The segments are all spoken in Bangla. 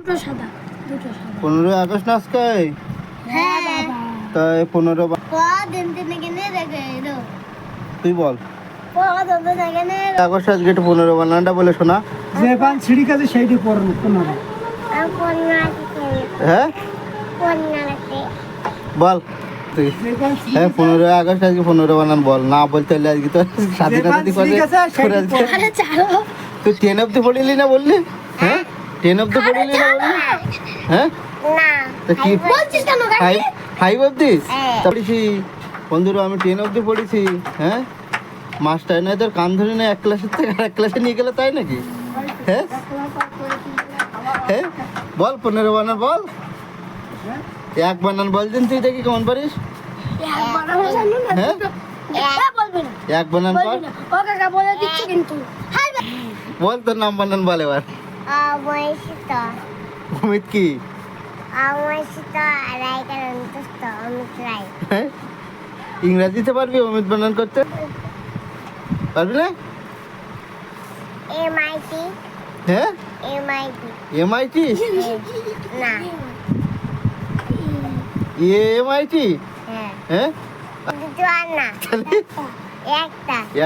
দুটো সাদা। 15 আগস্ট না আজকে? হ্যাঁ বাবা। তাই 15 তুই বল আগস্ট আজকে একটু 15 বানানটা বলে শোনা। যে পান ছিড়ি কাছে সেইটি পড়ুন 15। হ্যাঁ বল তুই। হ্যাঁ 15 আগস্ট আজকে 15 বানান বল। না বলতে হলে আজকে তো স্বাধীনতা দিবস। তুই 10 অব্দি পড়িলি না বললি? হ্যাঁ 10 অব্দি পড়িলি না বললি? হ্যাঁ তা কি 5 অব্দি পড়েছি বন্ধুরা? আমি 10 অব্দি পড়েছি। হ্যাঁ মাস্টার নয় তোর কান ধরে না এক ক্লাসের থেকে আরেক ক্লাসে নিয়ে গেলে তাই নাকি? হ্যাঁ হ্যাঁ বল 15 বানান বল। এক বানান বল দিন তুই দেখি কেমন পারিস। হ্যাঁ এক বানান বল। বল তোর নাম বানান বল এবার। অমিত কি? হ্যাঁ? ইংরাজিতে পারবি অমিত বানান করতে? পারবি না? হ্যাঁ এমআইটি এমআইটি হ্যাঁ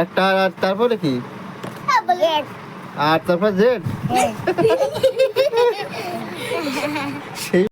একটা আর তারপরে কি? আর তারপর জেড সেই